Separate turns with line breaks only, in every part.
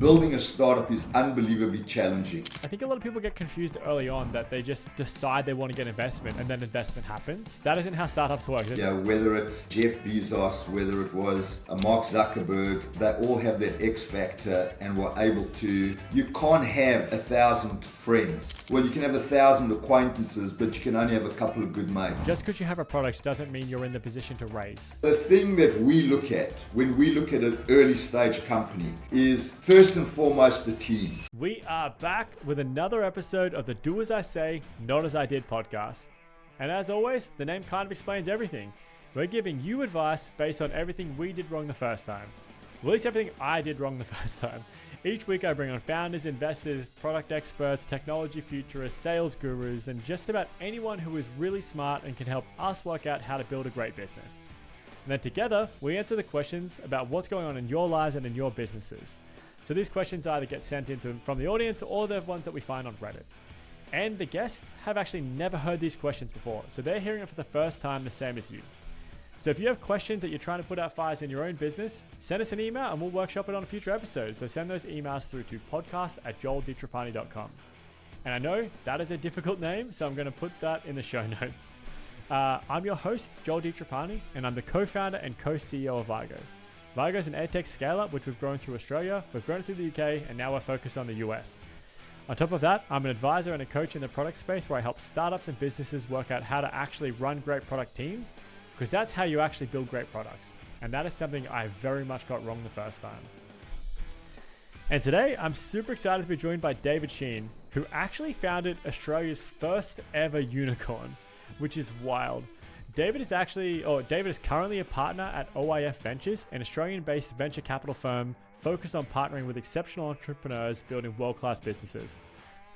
Building a startup is unbelievably challenging.
I think a lot of people get confused early on that they just decide they want to get investment and then investment happens. That isn't how startups work.
Yeah, whether it's Jeff Bezos, whether it was a Mark Zuckerberg, they all have that X factor and were able to. You can't have 1,000 friends. Well, you can have 1,000 acquaintances, but you can only have a couple of good mates.
Just because you have a product doesn't mean you're in the position to raise.
The thing that we look at when we look at an early stage company is first and foremost the team.
We are back with another episode of the Do As I Say, Not As I Did podcast. And as always, the name kind of explains everything. We're giving you advice based on everything we did wrong the first time. Well, at least everything I did wrong the first time. Each week I bring on founders, investors, product experts, technology futurists, sales gurus, and just about anyone who is really smart and can help us work out how to build a great business. And then together, we answer the questions about what's going on in your lives and in your businesses. So these questions either get sent in from the audience or they're ones that we find on Reddit. And the guests have actually never heard these questions before, so they're hearing it for the first time the same as you. So if you have questions that you're trying to put out fires in your own business, send us an email and we'll workshop it on a future episode. So send those emails through to podcast@joelditrapani.com. And I know that is a difficult name, so I'm going to put that in the show notes. I'm your host, Joel DiTrapani, and I'm the co-founder and co-CEO of Vigo. Vigo is an edtech scale-up which we've grown through Australia, we've grown through the UK, and now we're focused on the US. On top of that, I'm an advisor and a coach in the product space where I help startups and businesses work out how to actually run great product teams, because that's how you actually build great products. And that is something I very much got wrong the first time. And today, I'm super excited to be joined by David Shein, who actually founded Australia's first ever unicorn, which is wild. David is currently a partner at OIF Ventures, an Australian-based venture capital firm focused on partnering with exceptional entrepreneurs building world-class businesses.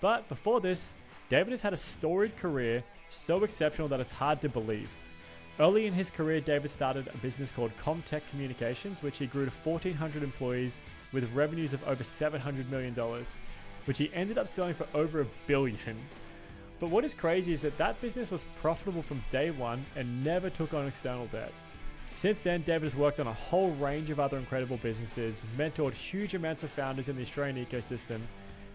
But before this, David has had a storied career so exceptional that it's hard to believe. Early in his career, David started a business called Comtech Communications, which he grew to 1,400 employees with revenues of over $700 million, which he ended up selling for over $1 billion. But what is crazy is that business was profitable from day one and never took on external debt. Since then, David has worked on a whole range of other incredible businesses, mentored huge amounts of founders in the Australian ecosystem,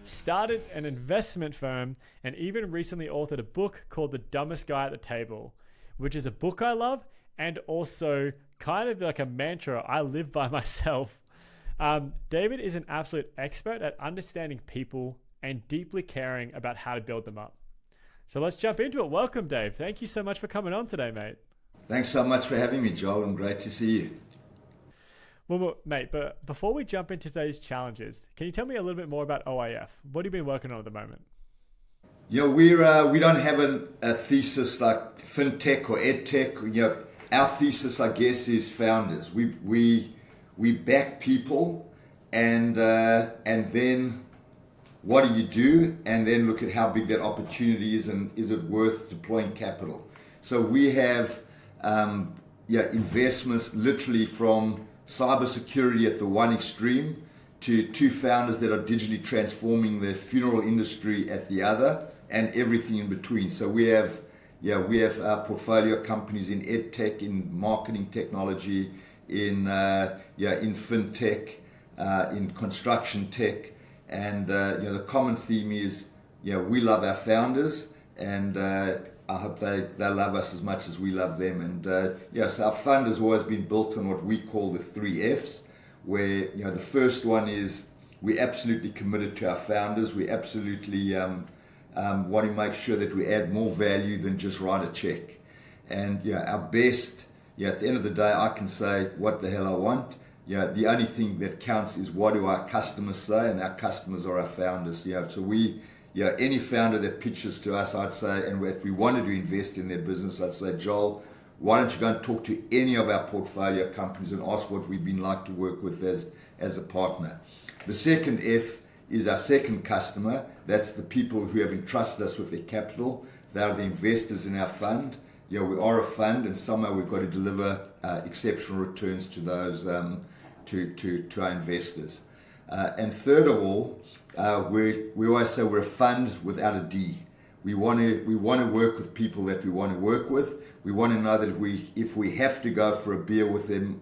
started an investment firm, and even recently authored a book called The Dumbest Guy at the Table, which is a book I love and also kind of like a mantra I live by myself. David is an absolute expert at understanding people and deeply caring about how to build them up. So let's jump into it. Welcome, Dave. Thank you so much for coming on today, mate.
Thanks so much for having me, Joel, and great to see you.
Well, mate, but before we jump into today's challenges, can you tell me a little bit more about OIF? What have you been working on at the moment?
Yeah, we don't have a thesis like fintech or edtech. You know, our thesis, I guess, is founders. We back people, and then what do you do? And then look at how big that opportunity is, and is it worth deploying capital? So we have investments literally from cybersecurity at the one extreme to two founders that are digitally transforming the funeral industry at the other, and everything in between. So we have our portfolio companies in edtech, in marketing technology, in fintech, in construction tech. And the common theme is, we love our founders, and I hope they love us as much as we love them. And so our fund has always been built on what we call the 3 Fs, where the first one is we're absolutely committed to our founders. We absolutely want to make sure that we add more value than just write a check. And our best, at the end of the day, I can say what the hell I want. The only thing that counts is what do our customers say, and our customers are our founders. So we, any founder that pitches to us, I'd say, and if we wanted to invest in their business, I'd say, Joel, why don't you go and talk to any of our portfolio companies and ask what we've been like to work with as a partner. The second F is our second customer. That's the people who have entrusted us with their capital. They are the investors in our fund. We are a fund, and somehow we've got to deliver exceptional returns to those to our investors. And third of all, we always say we're a fund without a D. We want to work with people that we want to work with. We want to know that if we have to go for a beer with them,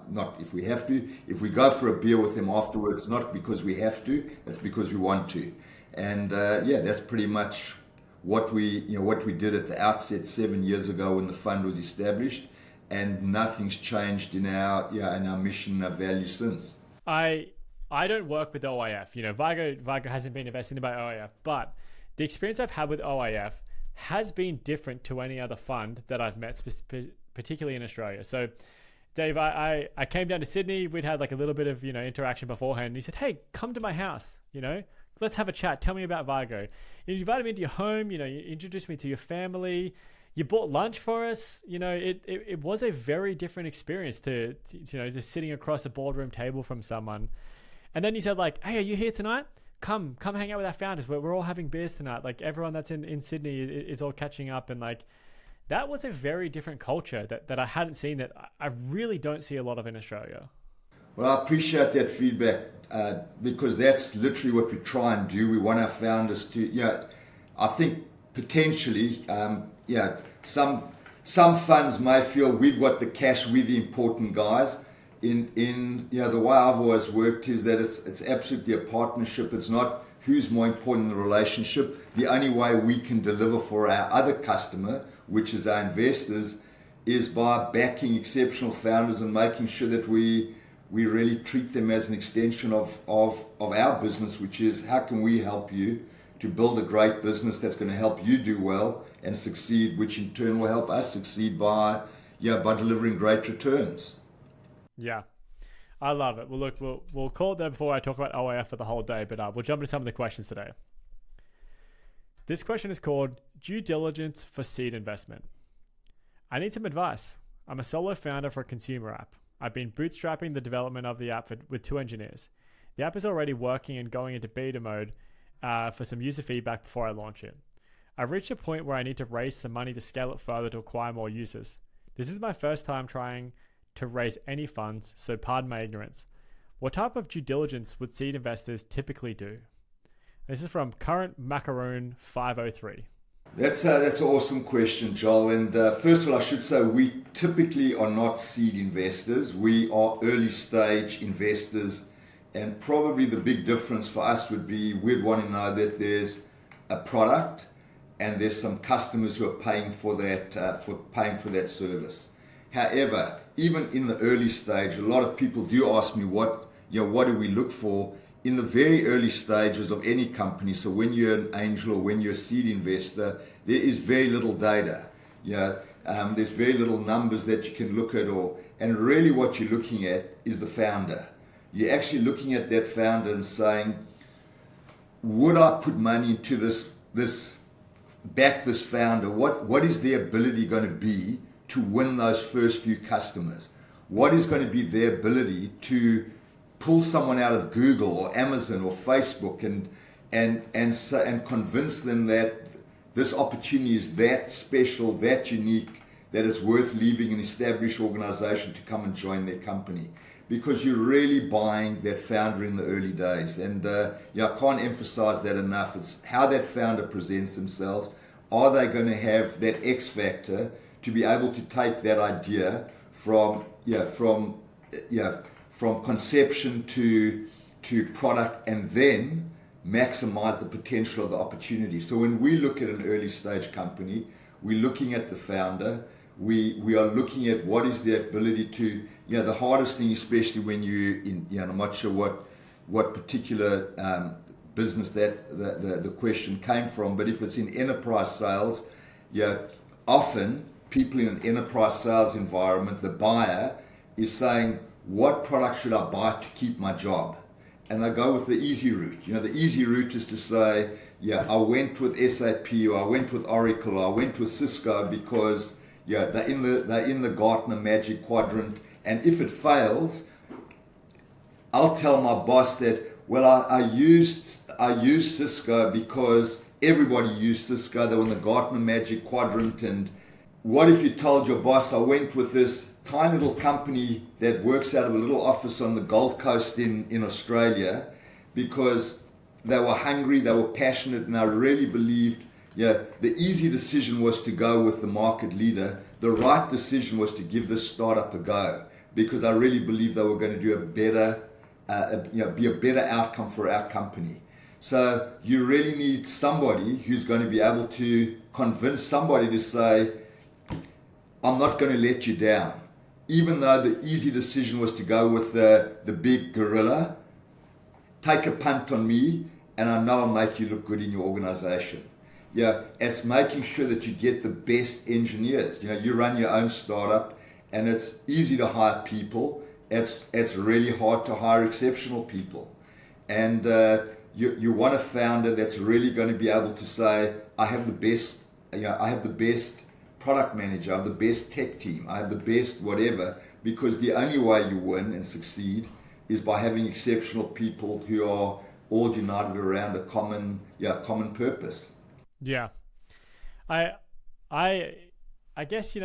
not if we have to, if we go for a beer with them afterwards, not because we have to, it's because we want to. And that's pretty much what we did at the outset 7 years ago when the fund was established, and nothing's changed in our mission and our value since.
I don't work with OIF. Vigo hasn't been invested in by OIF, but the experience I've had with OIF has been different to any other fund that I've met, particularly in Australia. So, Dave, I came down to Sydney. We'd had like a little bit of interaction beforehand. And he said, "Hey, come to my house. Let's have a chat. Tell me about Vigo." You invited me into your home. You introduced me to your family. You bought lunch for us. It was a very different experience to just sitting across a boardroom table from someone. And then he said, like, "Hey, are you here tonight? Come hang out with our founders. We're all having beers tonight. Like, everyone that's in Sydney is all catching up." And like, that was a very different culture that I hadn't seen, that I really don't see a lot of in Australia.
Well, I appreciate that feedback because that's literally what we try and do. We want our founders to, I think potentially, some funds may feel we've got the cash, we're the important guys. In the way I've always worked is that it's absolutely a partnership. It's not who's more important in the relationship. The only way we can deliver for our other customer, which is our investors, is by backing exceptional founders and making sure that we really treat them as an extension of our business, which is how can we help you to build a great business that's going to help you do well and succeed, which in turn will help us succeed by delivering great returns.
Yeah, I love it. Well, look, we'll call it there before I talk about OIF for the whole day, but we'll jump into some of the questions today. This question is called Due Diligence for Seed Investment. I need some advice. I'm a solo founder for a consumer app. I've been bootstrapping the development of the app with 2 engineers. The app is already working and going into beta mode for some user feedback before I launch it. I've reached a point where I need to raise some money to scale it further to acquire more users. This is my first time trying to raise any funds, so pardon my ignorance. What type of due diligence would seed investors typically do? This is from Current Macaroon 503.
That's an awesome question, Joel. And first of all, I should say we typically are not seed investors. We are early stage investors. And probably the big difference for us would be we'd want to know that there's a product and there's some customers who are paying for that service. However, even in the early stage, a lot of people do ask me what do we look for in the very early stages of any company. So when you're an angel or when you're a seed investor, there is very little data. There's very little numbers that you can look at, and really what you're looking at is the founder. You're actually looking at that founder and saying, would I put money into back this founder? What is their ability going to be to win those first few customers? What is going to be their ability to pull someone out of Google or Amazon or Facebook and convince them that this opportunity is that special, that unique, that it's worth leaving an established organization to come and join their company? Because you're really buying that founder in the early days. And I can't emphasize that enough. It's how that founder presents themselves. Are they going to have that X factor to be able to take that idea from conception to product and then maximize the potential of the opportunity? So when we look at an early stage company, we're looking at the founder. We are looking at what is their ability to, the hardest thing, especially when I'm not sure what particular business that the question came from, but if it's in enterprise sales, often people in an enterprise sales environment, the buyer is saying, what product should I buy to keep my job? And they go with the easy route. The easy route is to say, I went with SAP, or I went with Oracle, or I went with Cisco because they're in the Gartner Magic Quadrant, and if it fails, I'll tell my boss that, well, I used Cisco because everybody used Cisco. They were in the Gartner Magic Quadrant. And what if you told your boss, I went with this tiny little company that works out of a little office on the Gold Coast in Australia because they were hungry, they were passionate, and I really believed Yeah, the easy decision was to go with the market leader. The right decision was to give this startup a go, because I really believe they were going to do a better, be a better outcome for our company. So you really need somebody who's going to be able to convince somebody to say, I'm not going to let you down. Even though the easy decision was to go with the big gorilla, take a punt on me, and I know I'll make you look good in your organization. Yeah, it's making sure that you get the best engineers. You run your own startup, and it's easy to hire people. It's really hard to hire exceptional people. And you want a founder that's really going to be able to say, I have the best, I have the best product manager, I have the best tech team, I have the best whatever, because the only way you win and succeed is by having exceptional people who are all united around a common purpose.
Yeah. I guess,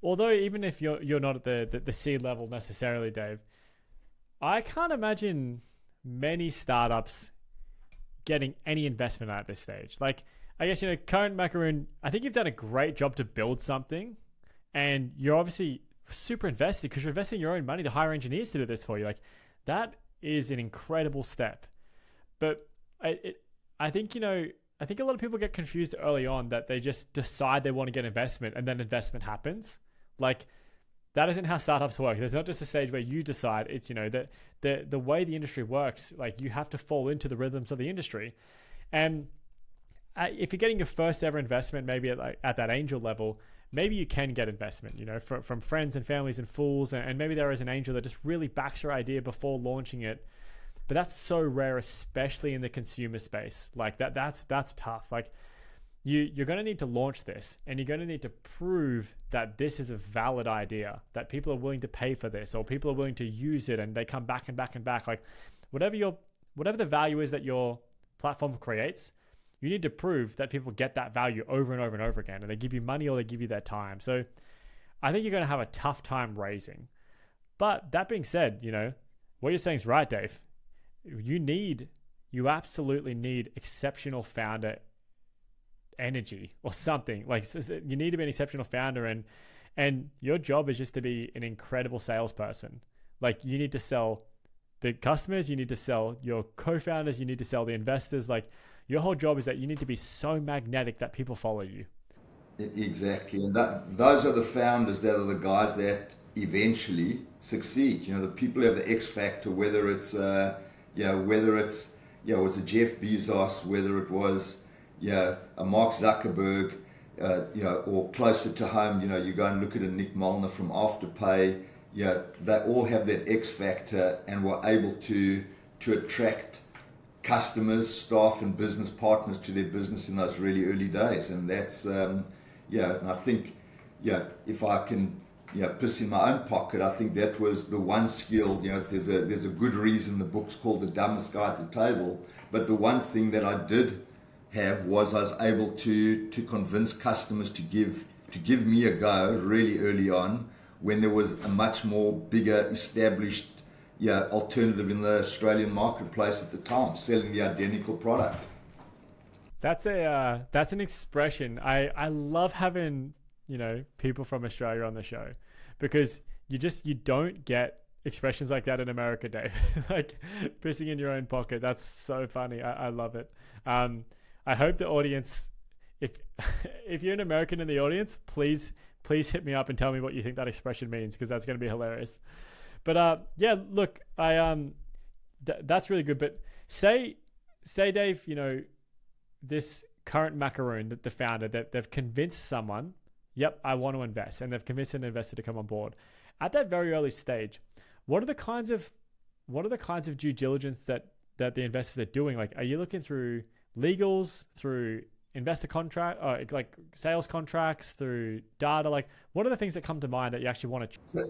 although even if you're not at the seed level necessarily, Dave, I can't imagine many startups getting any investment at this stage. Like, I guess, current Macaroon, I think you've done a great job to build something, and you're obviously super invested because you're investing your own money to hire engineers to do this for you. Like, that is an incredible step. But I think, I think a lot of people get confused early on that they just decide they want to get investment and then investment happens. Like, that isn't how startups work. There's not just a stage where you decide. It's, that the way the industry works, like, you have to fall into the rhythms of the industry. And if you're getting your first ever investment, maybe at that angel level, maybe you can get investment, from friends and families and fools. And maybe there is an angel that just really backs your idea before launching it. But that's so rare, especially in the consumer space. Like, that's tough. Like, you're going to need to launch this, and you're going to need to prove that this is a valid idea, that people are willing to pay for this, or people are willing to use it, and they come back and back and back. Like, whatever the value is that your platform creates, you need to prove that people get that value over and over and over again, and they give you money or they give you their time. So I think you're going to have a tough time raising. But that being said, what you're saying is right, Dave. You absolutely need exceptional founder energy or something. Like, you need to be an exceptional founder, and your job is just to be an incredible salesperson. Like, you need to sell the customers, you need to sell your co-founders, you need to sell the investors. Like, your whole job is that you need to be so magnetic that people follow you.
Exactly, and those are the founders that are the guys that eventually succeed. The people who have the X factor, whether it's a Jeff Bezos, whether it was a Mark Zuckerberg, or closer to home, you go and look at a Nick Molnar from Afterpay. They all have that X factor and were able to attract customers, staff, and business partners to their business in those really early days. And that's and I think if I can piss in my own pocket, I think that was the one skill. There's a good reason the book's called The Dumbest Guy at the Table, but the one thing that I did have was I was able to convince customers to give me a go really early on, when there was a much more bigger established alternative in the Australian marketplace at the time, selling the identical product.
That's an expression. I love having people from Australia on the show, because you don't get expressions like that in America, Dave. Like, pissing in your own pocket. That's so funny. I love it. I hope the audience, if you're an American in the audience, please hit me up and tell me what you think that expression means, because that's going to be hilarious. But look, that's really good. But say Dave, this current Macaroon, the founder, that they've convinced someone, yep, I want to invest, and they've convinced an investor to come on board. At that very early stage, what are the kinds of due diligence that the investors are doing? Like, are you looking through legals, through investor contract, like sales contracts, through data? Like, what are the things that come to mind that you actually want to?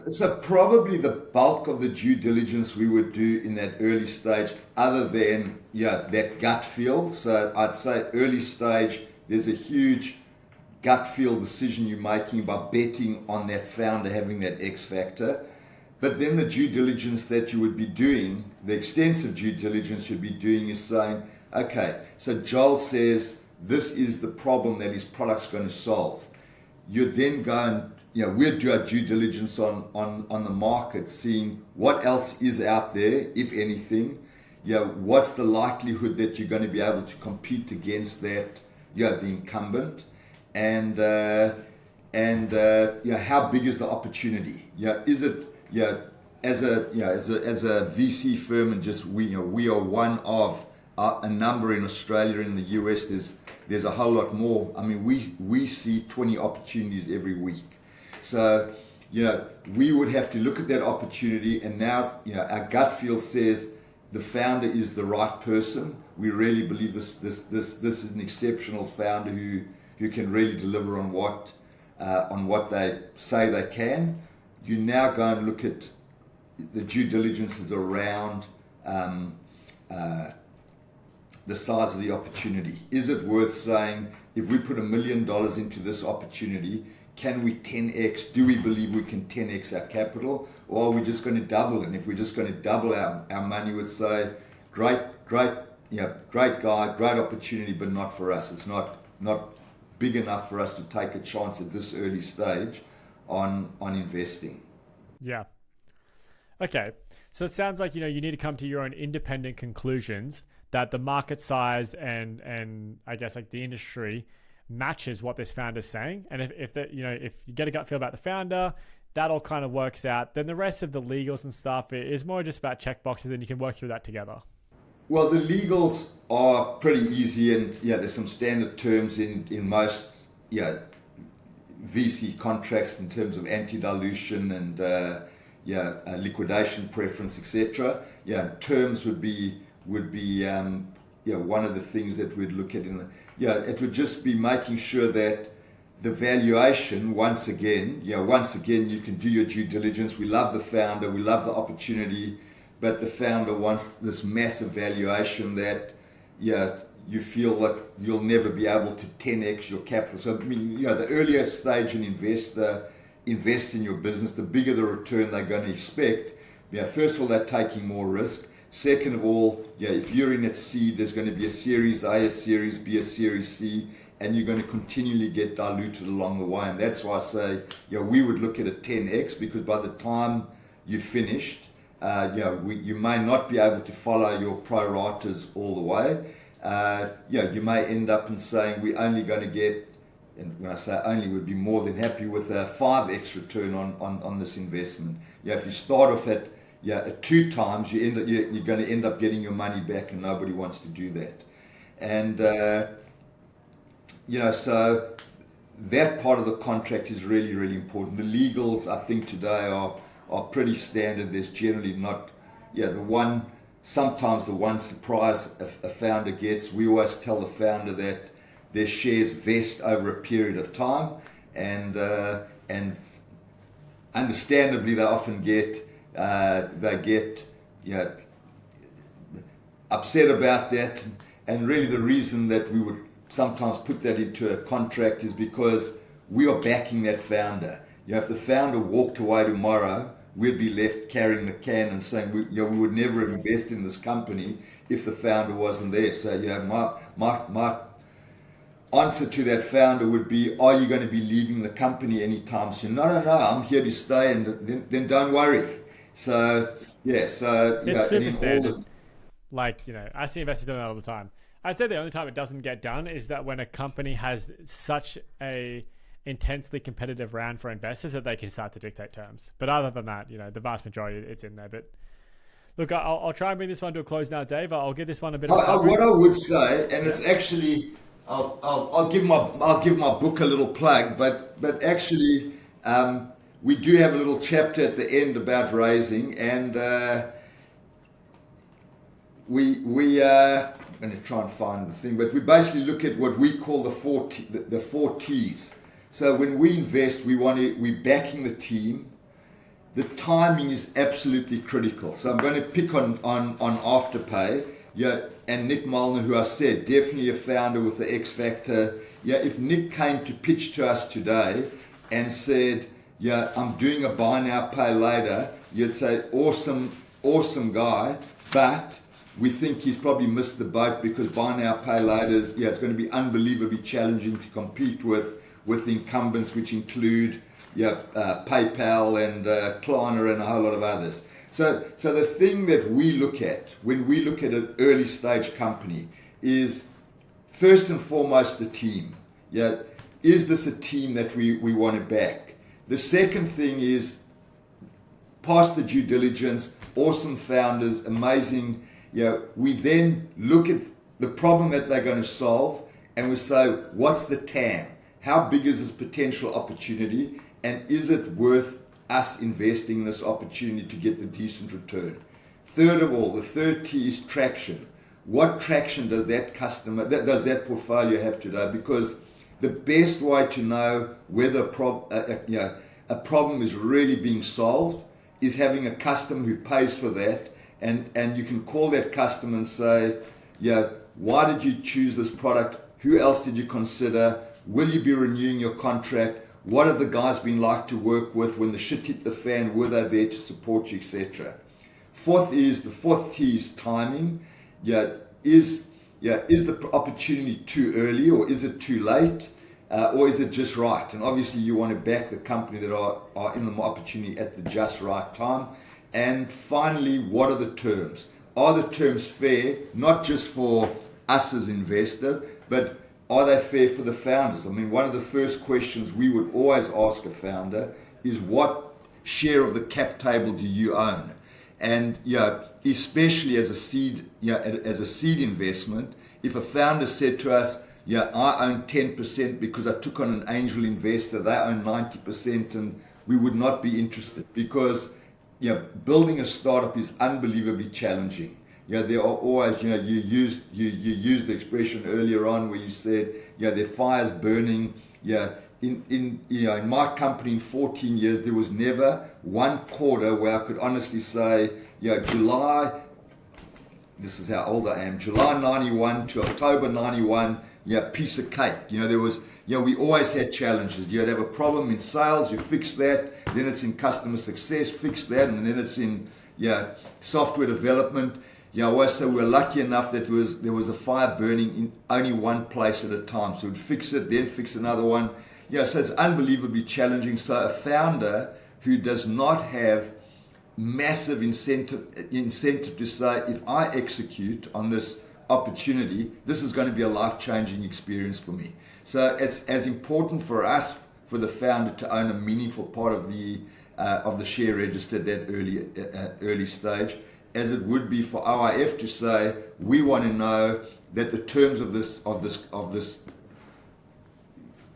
So probably the bulk of the due diligence we would do in that early stage, other than that gut feel. So I'd say early stage, there's a huge gut feel decision you're making by betting on that founder having that X factor. But then the due diligence that you would be doing, the extensive due diligence you'd be doing is saying, okay, so Joel says this is the problem that his product's going to solve. You then go and, we'll do our due diligence on the market, seeing what else is out there, if anything. What's the likelihood that you're going to be able to compete against that, the incumbent, and how big is the opportunity? Is it, as a VC firm, and just we are one of a number in Australia, in the US. There's a whole lot more. I mean, we see 20 opportunities every week. So we would have to look at that opportunity, and now our gut feel says the founder is the right person. We really believe this is an exceptional founder who can really deliver on what they say they can. You now go and look at the due diligences around the size of the opportunity. Is it worth saying, if we put $1 million into this opportunity, can we 10x? Do we believe we can 10x our capital? Or are we just going to double? And if we're just going to double our money, we'd say, great guy, great opportunity, but not for us. It's not big enough for us to take a chance at this early stage on investing.
Yeah. Okay. So it sounds like, you need to come to your own independent conclusions that the market size and I guess like the industry matches what this founder's saying. And if you get a gut feel about the founder, that all kind of works out, then the rest of the legals and stuff is more just about check boxes, and you can work through that together.
Well, the legals are pretty easy, and there's some standard terms in most VC contracts in terms of anti-dilution and liquidation preference, etc. Terms would be one of the things that we'd look at it would just be making sure that the valuation, once again you can do your due diligence. We love the founder, we love the opportunity, but the founder wants this massive valuation that you feel that you'll never be able to 10x your capital. So I mean, the earlier stage an investor invests in your business, the bigger the return they're going to expect. First of all, they're taking more risk. Second of all, if you're in at seed, there's going to be a Series A, a Series B, a Series C, and you're going to continually get diluted along the way. And that's why I say, we would look at a 10x, because by the time you've finished, you may not be able to follow your pro ratas all the way. You may end up in saying we're only going to get, and when I say only, we'd be more than happy with a 5x return on this investment. If you start off at 2 times, you're going to end up getting your money back, and nobody wants to do that. And so that part of the contract is really, really important. The legals, I think today are pretty standard. There's generally not, sometimes the one surprise a founder gets. We always tell the founder that their shares vest over a period of time, and understandably they often get upset about that. And really the reason that we would sometimes put that into a contract is because we are backing that founder. If the founder walked away tomorrow, we'd be left carrying the can and saying we would never invest in this company if the founder wasn't there. So my answer to that founder would be, are you going to be leaving the company anytime soon? No, I'm here to stay, and then don't worry. So it's super
standard. I see investors doing that all the time. I'd say the only time it doesn't get done is that when a company has such a intensely competitive round for investors that they can start to dictate terms. But other than that, the vast majority, it's in there. But look, I'll try and bring this one to a close now, Dave. I'll give this one a bit of a summary.
What I would say, and it's actually, I'll give my book a little plug, but actually, we do have a little chapter at the end about raising, and I'm going to try and find the thing, but we basically look at what we call the four T's. So when we invest, we're backing the team. The timing is absolutely critical. So I'm going to pick on Afterpay. And Nick Molnar, who I said, definitely a founder with the X factor. If Nick came to pitch to us today and said, I'm doing a buy now, pay later, you'd say awesome guy, but we think he's probably missed the boat because buy now, pay later it's going to be unbelievably challenging to compete with incumbents, which include PayPal and Klarna and a whole lot of others. So the thing that we look at when we look at an early stage company is first and foremost the team. Is this a team that we want to back? The second thing is past the due diligence, awesome founders, amazing. We then look at the problem that they're going to solve and we say, what's the TAM? How big is this potential opportunity? And is it worth us investing in this opportunity to get the decent return? Third of all, the third T is traction. What traction does that does that portfolio have today? Because the best way to know whether a problem is really being solved is having a customer who pays for that, and you can call that customer and say, why did you choose this product? Who else did you consider? Will you be renewing your contract? What have the guys been like to work with? When the shit hit the fan, were they there to support you, etc.? The fourth T is timing. Is the opportunity too early, or is it too late, or is it just right? And obviously you want to back the company that are in the opportunity at the just right time. And finally, what are the terms? Are the terms fair, not just for us as investor, but are they fair for the founders? I mean, one of the first questions we would always ask a founder is, what share of the cap table do you own? And especially as a seed investment, if a founder said to us, I own 10% because I took on an angel investor, they own 90%, and we would not be interested, because building a startup is unbelievably challenging. There are always, you used the expression earlier on where you said, there are fires burning. In my company in 14 years, there was never one quarter where I could honestly say, July, this is how old I am, July 91 to October 91, piece of cake. There was, we always had challenges. You'd have a problem in sales, you fix that, then it's in customer success, fix that, and then it's in software development. I always say we're lucky enough that there was a fire burning in only one place at a time. So we'd fix it, then fix another one. So it's unbelievably challenging. So a founder who does not have massive incentive to say, if I execute on this opportunity, this is going to be a life-changing experience for me. So it's as important for us, for the founder, to own a meaningful part of the share register at that early stage, as it would be for OIF to say, we want to know that the terms of this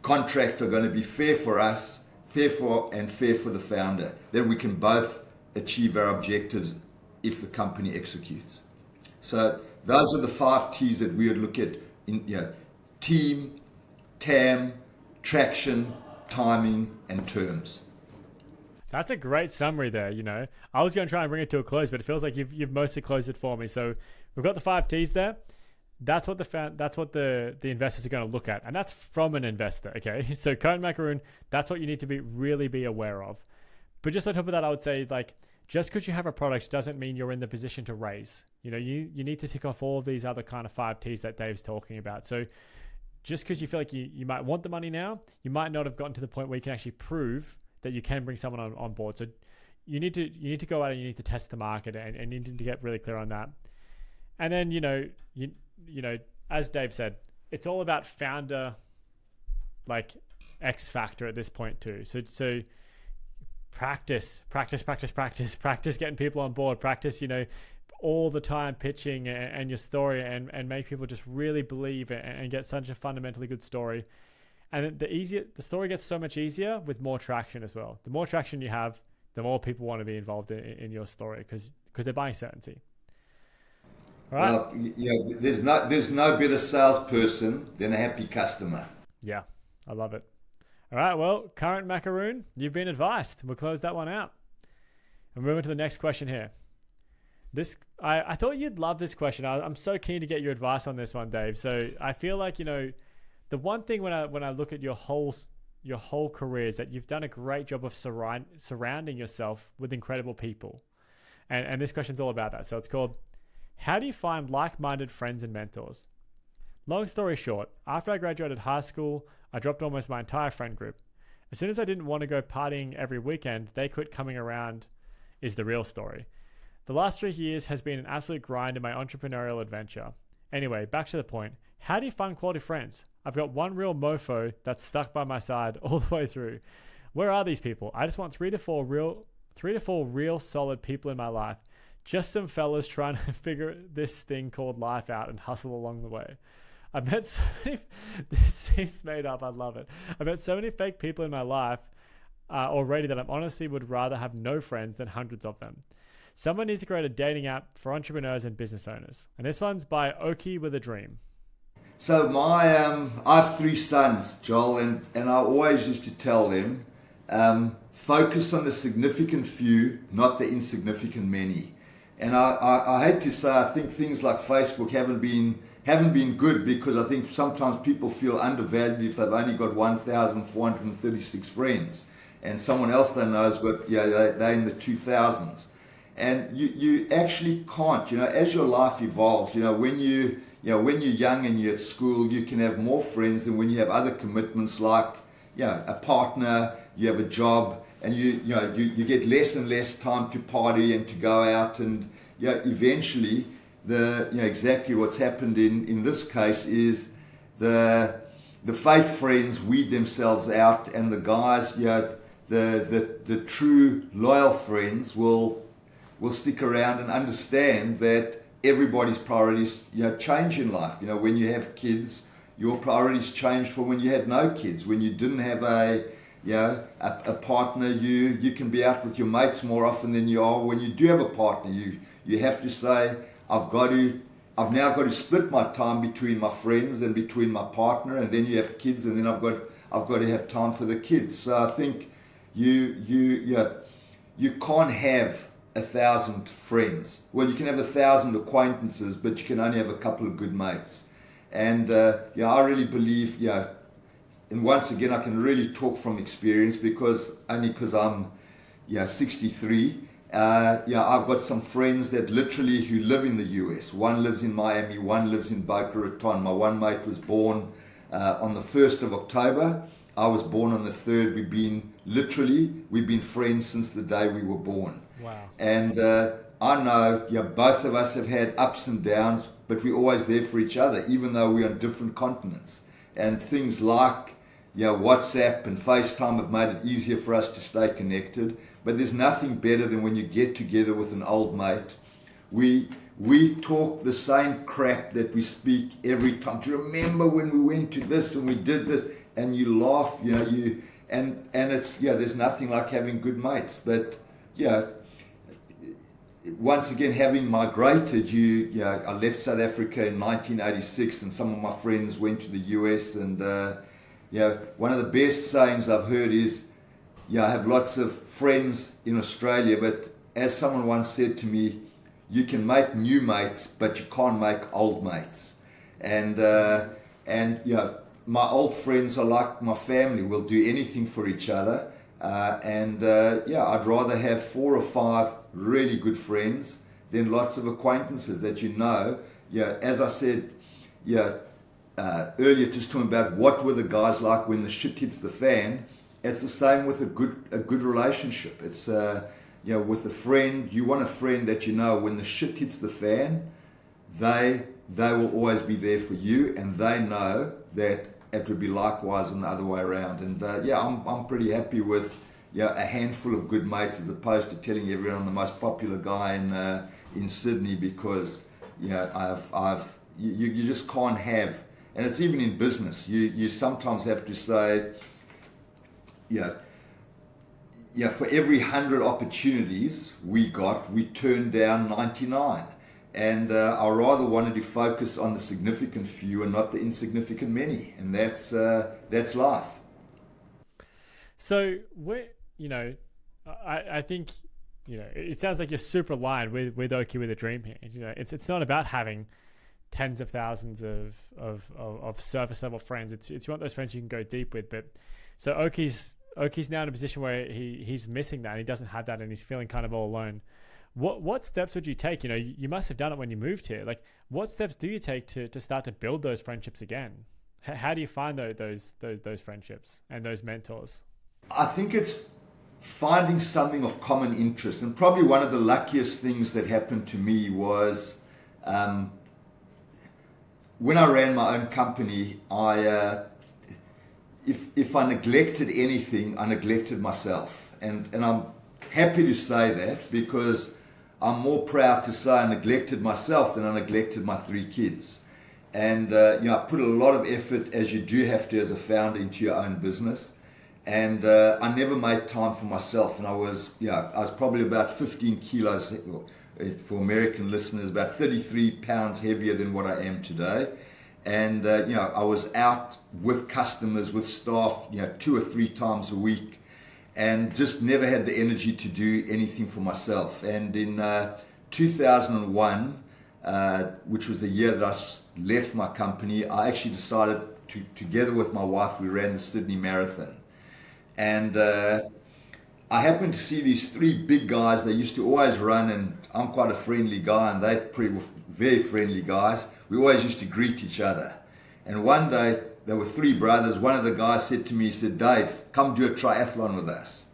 contract are going to be fair for us, fair for the founder, that we can both achieve our objectives if the company executes. So those are the 5 T's that we would look at in team, TAM, traction, timing, and terms.
That's a great summary there. I was going to try and bring it to a close, but it feels like you've mostly closed it for me. So we've got the 5 T's there. That's what the investors are going to look at, and that's from an investor. Okay, so current macaroon, that's what you need to really be aware of. But just on top of that, I would say, just because you have a product doesn't mean you're in the position to raise. You need to tick off all of these other kind of 5 T's that Dave's talking about. So just because you feel like you might want the money now, you might not have gotten to the point where you can actually prove that you can bring someone on board. So you need to go out and you need to test the market, and you need to get really clear on that. And then as Dave said, it's all about founder X factor at this point too. So practice getting people on board, practice all the time pitching and your story, and make people just really believe it and get such a fundamentally good story. And the story gets so much easier with more traction as well. The more traction you have, the more people want to be involved in your story, because they're buying certainty. All right.
Well, there's no better salesperson than a happy customer.
Yeah, I love it. All right, well, current macaroon, you've been advised. We'll close that one out. And move on to the next question here. I thought you'd love this question. I'm so keen to get your advice on this one, Dave. So I feel like, the one thing when I look at your whole your whole career is that you've done a great job of surrounding yourself with incredible people. And this question's all about that. So it's called, how do you find like-minded friends and mentors? Long story short, after I graduated high school, I dropped almost my entire friend group. As soon as I didn't want to go partying every weekend, they quit coming around is the real story. The last 3 years has been an absolute grind in my entrepreneurial adventure. Anyway, back to the point. How do you find quality friends? I've got one real mofo that's stuck by my side all the way through. Where are these people? I just want three to four real solid people in my life. Just some fellas trying to figure this thing called life out and hustle along the way. I've met so many, this seems made up, I love it. I've met so many fake people in my life already that I honestly would rather have no friends than hundreds of them. Someone needs to create a dating app for entrepreneurs and business owners. And this one's by Oki with a Dream.
So I have 3 sons, Joel, and I always used to tell them, focus on the significant few, not the insignificant many. And I hate to say, I think things like Facebook haven't been good, because I think sometimes people feel undervalued if they've only got 1,436 friends, and someone else they know has got, they're in the 2,000s. And you actually can't, as your life evolves, when you're young and you're at school, you can have more friends than when you have other commitments like, a partner, you have a job, and you get less and less time to party and to go out, and eventually exactly what's happened in this case is the fake friends weed themselves out, and the guys, the true loyal friends will stick around and understand that everybody's priorities change in life. When you have kids, your priorities change from when you had no kids. When you didn't have a partner, you can be out with your mates more often than you are when you do have a partner. You have to say, I've now got to split my time between my friends and between my partner, and then you have kids, and then I've got to have time for the kids. So I think you can't have 1,000 friends. Well, you can have 1,000 acquaintances, but you can only have a couple of good mates. And I really believe, and once again, I can really talk from experience, because I'm 63. I've got some friends that literally who live in the US. One lives in Miami, one lives in Boca Raton. My one mate was born on the 1st of October. I was born on the 3rd. We've been friends since the day we were born.
Wow.
And I know, both of us have had ups and downs, but we're always there for each other, even though we're on different continents. And things like WhatsApp and FaceTime have made it easier for us to stay connected. But there's nothing better than when you get together with an old mate. We talk the same crap that we speak every time. Do you remember when we went to this and we did this? And you laugh, and it's there's nothing like having good mates. But once again, having migrated, I left South Africa in 1986, and some of my friends went to the US. And one of the best sayings I've heard is, I have lots of friends in Australia, but as someone once said to me, you can make new mates, but you can't make old mates. And my old friends are like my family. We'll do anything for each other. I'd rather have 4 or 5 really good friends than lots of acquaintances that as I said, earlier, just talking about what were the guys like when the shit hits the fan. It's the same with a good relationship. It's with a friend, you want a friend that when the shit hits the fan, they will always be there for you, and they know that it would be likewise and the other way around. And I'm pretty happy with a handful of good mates, as opposed to telling everyone I'm the most popular guy in Sydney, because you just can't have, and it's even in business. You sometimes have to say, for every 100 opportunities we turned down 99. And I rather wanted to focus on the significant few and not the insignificant many. And that's life.
So, I think, it sounds like you're super aligned with Oki with a Dream here. It's not about having tens of thousands of surface level friends. It's you want those friends you can go deep with, but So Oki's now in a position where he's missing that, and he doesn't have that, and he's feeling kind of all alone. What steps would you take? You must have done it when you moved here. Like, what steps do you take to start to build those friendships again? How do you find those friendships and those mentors?
I think it's finding something of common interest, and probably one of the luckiest things that happened to me was when I ran my own company. If I neglected anything, I neglected myself, and I'm happy to say that, because I'm more proud to say I neglected myself than I neglected my 3 kids. And I put a lot of effort, as you do have to as a founder, into your own business. And I never made time for myself. And I was probably about 15 kilos, for American listeners, about 33 pounds heavier than what I am today. And I was out with customers, with staff, 2 or 3 times a week, and just never had the energy to do anything for myself. And in 2001, which was the year that I left my company, I actually decided to, together with my wife, we ran the Sydney Marathon. And I happened to see these 3 big guys. They used to always run, and I'm quite a friendly guy, and they're very friendly guys. We always used to greet each other. And one day, there were 3 brothers. One of the guys said to me, he said, "Dave, come do a triathlon with us."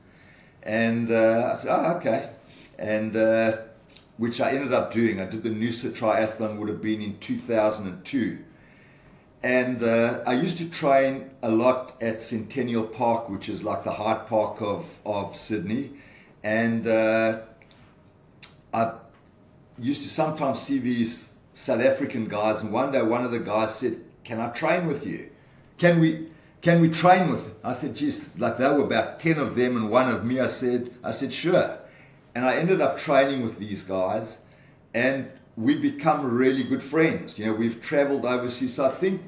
And I said, "Oh, okay." And which I ended up doing. I did the Noosa triathlon, would have been in 2002. And I used to train a lot at Centennial Park, which is like the Hyde Park of Sydney. And I used to sometimes see these South African guys. And one day, one of the guys said, "Can I train with you? Can we train with?" I said, "Geez," like there were about 10 of them and 1 of me. I said, "Sure." And I ended up training with these guys, and we've become really good friends. We've traveled overseas. So I think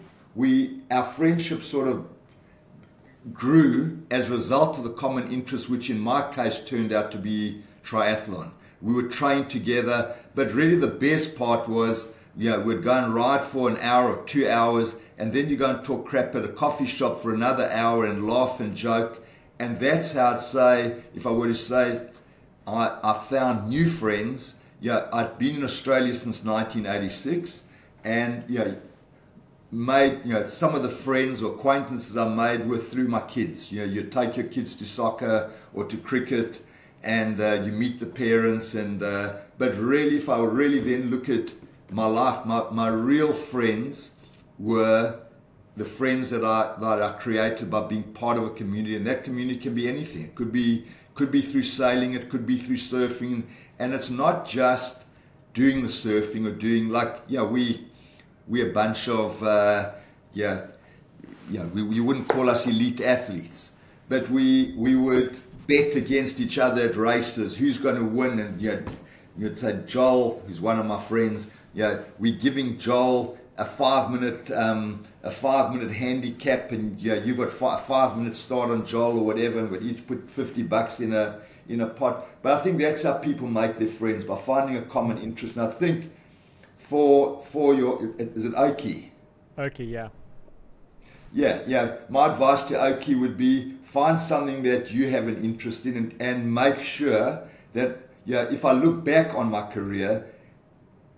our friendship sort of grew as a result of the common interest, which in my case turned out to be triathlon. We would train together, but really the best part was, we'd go and ride for an hour or 2 hours, and then you go and talk crap at a coffee shop for another hour and laugh and joke. And that's how I'd say, if I were to say, I found new friends. I'd been in Australia since 1986, and made some of the friends or acquaintances I made were through my kids. You take your kids to soccer or to cricket, and you meet the parents. And but really, if I really then look at my life, my real friends were the friends that I created by being part of a community, and that community can be anything. It could be through sailing, it could be through surfing, and it's not just doing the surfing or doing we're a bunch of we wouldn't call us elite athletes, but we would bet against each other at races, who's going to win. And you'd say, Joel, who's one of my friends, we're giving Joel a 5-minute handicap, and you've got 5 minutes start on Joel or whatever, and we'd each put $50 in a pot. But I think that's how people make their friends, by finding a common interest. And I think for your, is it Oki?
Oki, yeah.
Yeah. My advice to Oki would be, find something that you have an interest in, and make sure that, if I look back on my career,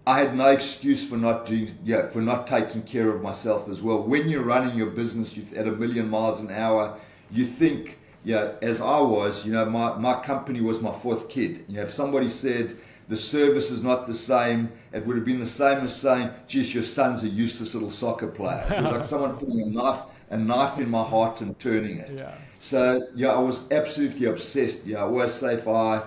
I had no excuse for not taking care of myself as well. When you're running your business at 1,000,000 miles an hour, you think, as I was, my company was my 4th kid. If somebody said the service is not the same, it would have been the same as saying, "Geez, your son's a useless little soccer player." It was like someone putting a knife in my heart and turning it.
Yeah.
So I was absolutely obsessed. I always say, if I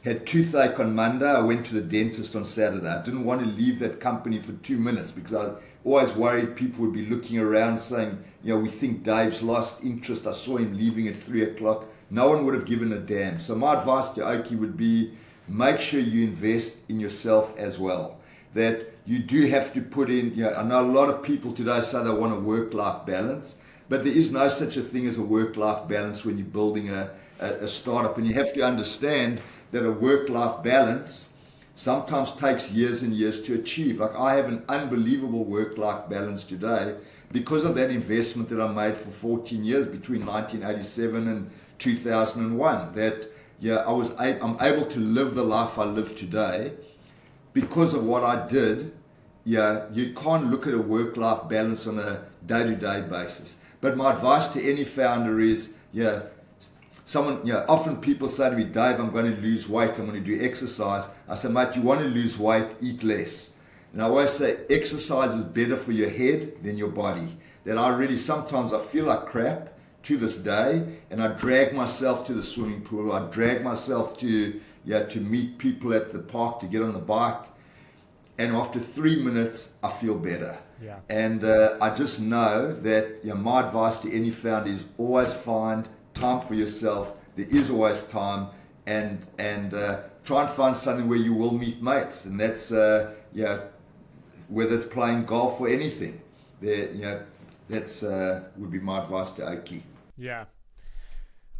had toothache on Monday, I went to the dentist on Saturday. I didn't want to leave that company for 2 minutes, because I always worried people would be looking around saying, "We think Dave's lost interest. I saw him leaving at 3 o'clock." No one would have given a damn. So my advice to Oki would be, make sure you invest in yourself as well. That you do have to put in, I know a lot of people today say they want a work-life balance, but there is no such a thing as a work-life balance when you're building a startup. And you have to understand that a work-life balance sometimes takes years and years to achieve. Like I have an unbelievable work-life balance today because of that investment that I made for 14 years between 1987 and 2001. That I'm able to live the life I live today because of what I did. Yeah, you can't look at a work-life balance on a day-to-day basis. But my advice to any founder is, often people say to me, Dave, I'm going to lose weight, I'm going to do exercise. I say, mate, you want to lose weight, eat less. And I always say, exercise is better for your head than your body. That sometimes I feel like crap to this day, and I drag myself to the swimming pool, I drag myself to meet people at the park, to get on the bike. And after 3 minutes, I feel better.
Yeah.
And I just know that my advice to any founder is always find time for yourself. There is always time, and try and find something where you will meet mates, and that's whether it's playing golf or anything. That's would be my advice to Oki.
Yeah,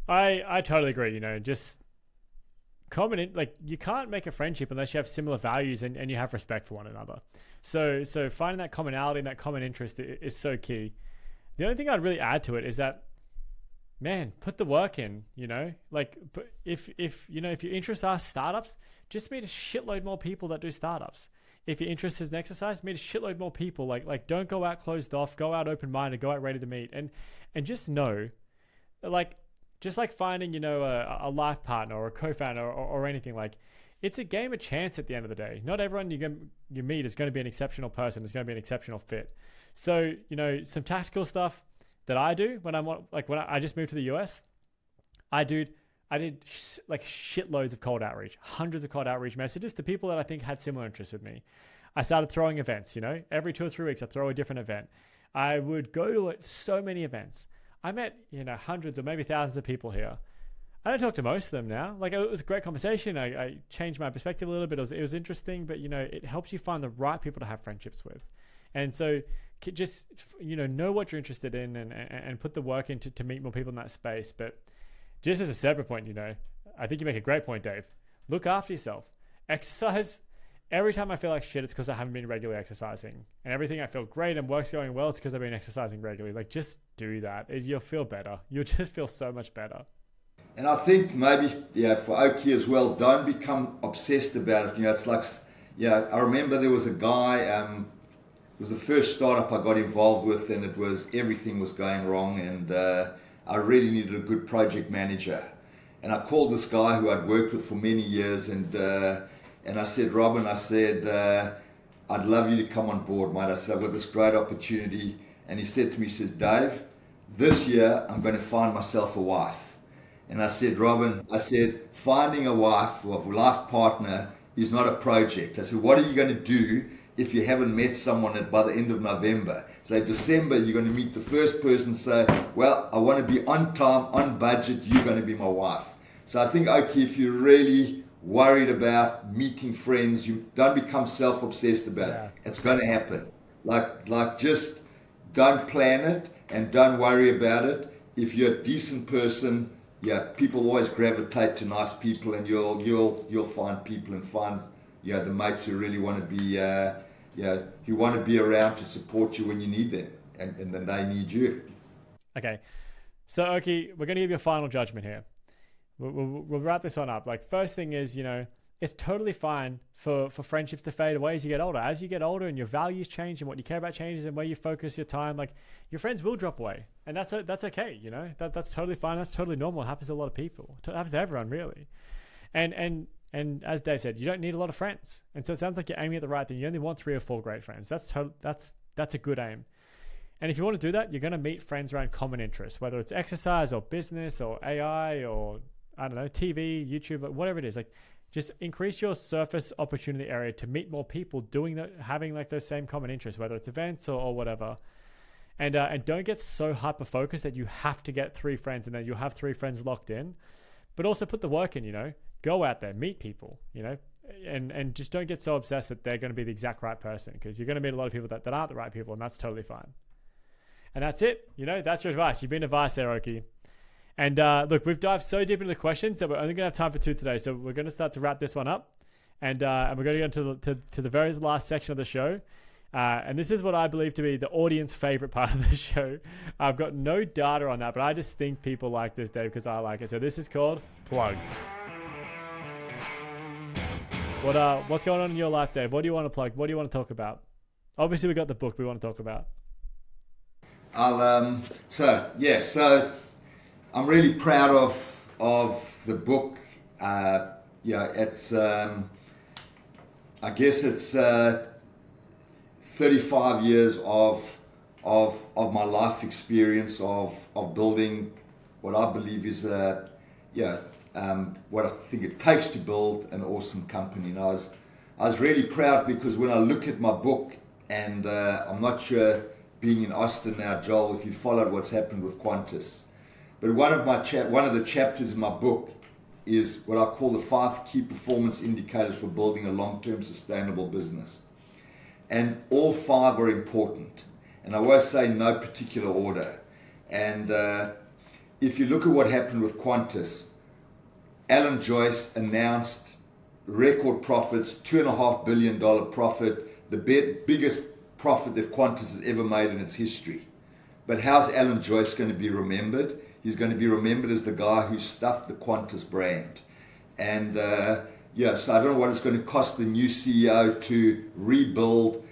I totally agree. Just you can't make a friendship unless you have similar values and you have respect for one another. So finding that commonality and that common interest is so key. The only thing I'd really add to it is that, man, put the work in. If your interests are startups, just meet a shitload more people that do startups. If your interest is in exercise, meet a shitload more people. Like don't go out closed off, go out open-minded, go out ready to meet, and just know, just like finding, a life partner or a co-founder or anything, it's a game of chance at the end of the day. Not everyone you meet is going to be an exceptional person, is going to be an exceptional fit. So, some tactical stuff that I do when I just moved to the US, I did shitloads of cold outreach, hundreds of cold outreach messages to people that I think had similar interests with me. I started throwing events, every 2 or 3 weeks I throw a different event. I would go to so many events. I met, hundreds or maybe thousands of people here. I don't talk to most of them now. It was a great conversation. I changed my perspective a little bit. It was interesting, but it helps you find the right people to have friendships with. And so just, know what you're interested in and put the work in to meet more people in that space. But just as a separate point, I think you make a great point, Dave. Look after yourself. Exercise. Every time I feel like shit, it's because I haven't been regularly exercising. And everything I feel great and work's going well, it's because I've been exercising regularly. Just do that. You'll feel better. You'll just feel so much better. And
I think maybe, for Oki as well, don't become obsessed about it. It's like, I remember there was a guy, it was the first startup I got involved with, and everything was going wrong, and I really needed a good project manager. And I called this guy who I'd worked with for many years, and I said, Robin, I'd love you to come on board, mate. I said, I've got this great opportunity. And he said to me, Dave, this year I'm going to find myself a wife. And I said, Robin, finding a wife or a life partner is not a project. I said, what are you going to do if you haven't met someone by the end of November? So December, you're going to meet the first person, say, well, I want to be on time, on budget, you're going to be my wife. So I think, okay, if you're really worried about meeting friends, you don't become self-obsessed about it. It's going to happen. Just don't plan it and don't worry about it. If you're a decent person, people always gravitate to nice people, and you'll find people and find the mates who really want to be who want to be around to support you when you need them, and then they need you. Okay, so Oki, we're going to give you a final judgment here. We'll wrap this one up. First thing is, it's totally fine for friendships to fade away as you get older. As you get older and your values change and what you care about changes and where you focus your time, your friends will drop away, and that's okay. That's totally fine. That's totally normal. It happens to a lot of people. It happens to everyone, really. And as Dave said, you don't need a lot of friends. And so it sounds like you're aiming at the right thing. You only want 3 or 4 great friends. That's a good aim. And if you want to do that, you're going to meet friends around common interests, whether it's exercise or business or AI or, I don't know, TV, YouTube, whatever it is. Just increase your surface opportunity area to meet more people having those same common interests, whether it's events or whatever. And don't get so hyper focused that you have to get 3 friends and then you'll have 3 friends locked in. But also put the work in, go out there, meet people, and just don't get so obsessed that they're going to be the exact right person, because you're going to meet a lot of people that aren't the right people, and that's totally fine. And that's it. That's your advice. You've been advised there, Oki. And look, we've dived so deep into the questions that we're only going to have time for 2 today. So we're going to start to wrap this one up.
And we're going to go to the very last section of the show. And this is what I believe to be the audience favorite part of the show. I've got no data on that, but I just think people like this, Dave, because I like it. So this is called Plugs. What's going on in your life, Dave? What do you want to plug? What do you want to talk about? Obviously, we got the book we want to talk about.
So I'm really proud of the book. It's I guess it's 35 years of my life experience of building what I believe is what I think it takes to build an awesome company. And I was really proud because when I look at my book, and I'm not sure, being in Austin now, Joel, if you followed what's happened with Qantas, but one of the chapters in my book is what I call the 5 key performance indicators for building a long-term sustainable business. And all 5 are important. And I always say no particular order. And if you look at what happened with Qantas, Alan Joyce announced record profits, $2.5 billion profit, the biggest profit that Qantas has ever made in its history. But how's Alan Joyce going to be remembered? He's going to be remembered as the guy who stuffed the Qantas brand. And so I don't know what it's going to cost the new CEO to rebuild,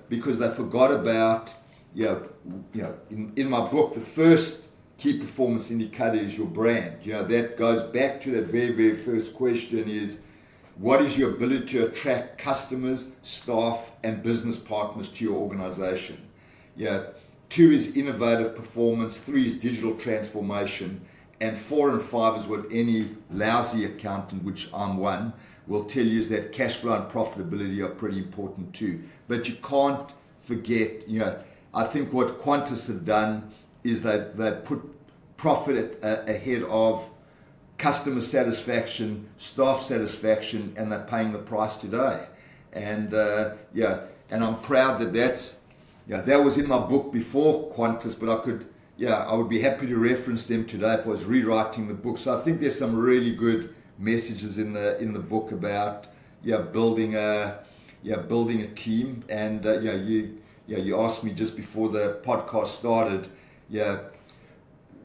because they forgot about, in my book, the first key performance indicator is your brand. That goes back to that very, very first question is, what is your ability to attract customers, staff, and business partners to your organization? 2 is innovative performance, 3 is digital transformation, and 4 and 5 is what any lousy accountant, which I'm one, will tell you is that cash flow and profitability are pretty important too. But you can't forget, I think what Qantas have done is they've put profit ahead of customer satisfaction, staff satisfaction, and they're paying the price today. And and I'm proud that was in my book before Qantas, but I would be happy to reference them today if I was rewriting the book. So I think there's some really good messages in the book about building a team. And you asked me just before the podcast started,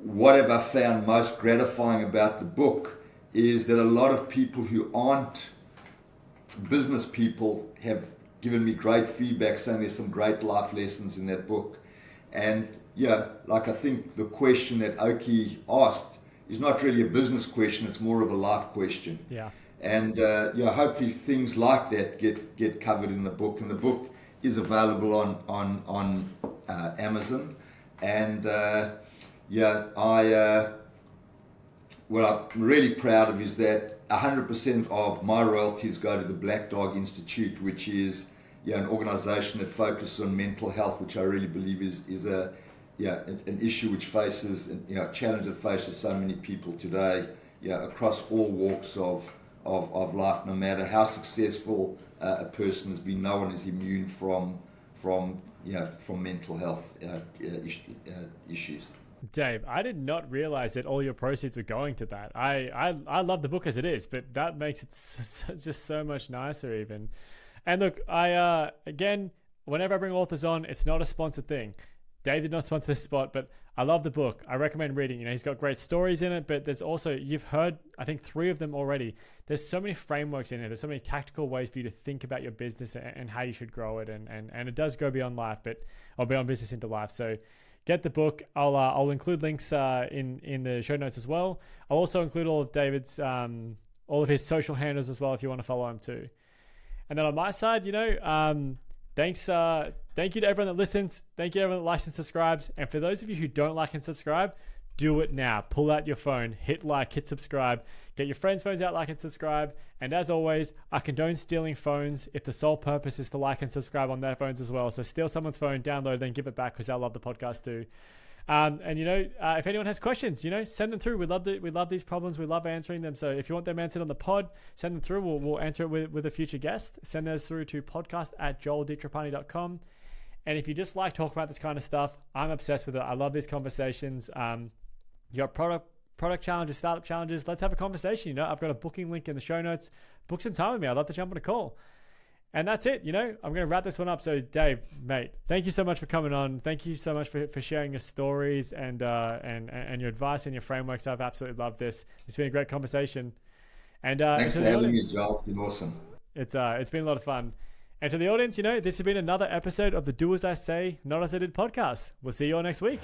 what have I found most gratifying about the book is that a lot of people who aren't business people have given me great feedback saying there's some great life lessons in that book. And I think the question that Oki asked is not really a business question, it's more of a life question. And hopefully things like that get covered in the book. And the book is available on Amazon. And what I'm really proud of is that 100% of my royalties go to the Black Dog Institute, which is an organization that focuses on mental health, which I really believe is an issue which faces, a challenge that faces so many people today, across all walks of life. No matter how successful a person has been, no one is immune from mental health issues.
Dave, I did not realize that all your proceeds were going to that. I love the book as it is, but that makes it just so much nicer even. And look, again, whenever I bring authors on, it's not a sponsored thing. Dave did not sponsor this spot, but I love the book. I recommend reading. He's got great stories in it, but there's also, you've heard, I think 3 of them already. There's so many frameworks in it. There's so many tactical ways for you to think about your business and how you should grow it. And it does go beyond life, or beyond business into life. So get the book. I'll include links in the show notes as well. I'll also include all of David's, all of his social handles as well if you want to follow him too. And then on my side, thank you to everyone that listens. Thank you to everyone that likes and subscribes. And for those of you who don't like and subscribe, do it now. Pull out your phone, hit like, hit subscribe, get your friends' phones out, like and subscribe. And as always, I condone stealing phones if the sole purpose is to like and subscribe on their phones as well. So steal someone's phone, download, then give it back because I love the podcast too. If anyone has questions, send them through. We love these problems. We love answering them. So if you want them answered on the pod, send them through. We'll answer it with a future guest. Send those through to podcast@joelditrapani.com. And if you just like talking about this kind of stuff, I'm obsessed with it. I love these conversations. You got product challenges, startup challenges, let's have a conversation. I've got a booking link in the show notes. Book some time with me. I'd love to jump on a call. And that's it. I'm going to wrap this one up. So Dave, mate, thank you so much for coming on. Thank you so much for sharing your stories and your advice and your frameworks. I've absolutely loved this. It's been a great conversation. And
thanks for having me, Joel. It's been awesome.
It's been a lot of fun. And to the audience, this has been another episode of the Do As I Say, Not As I Did podcast. We'll see you all next week.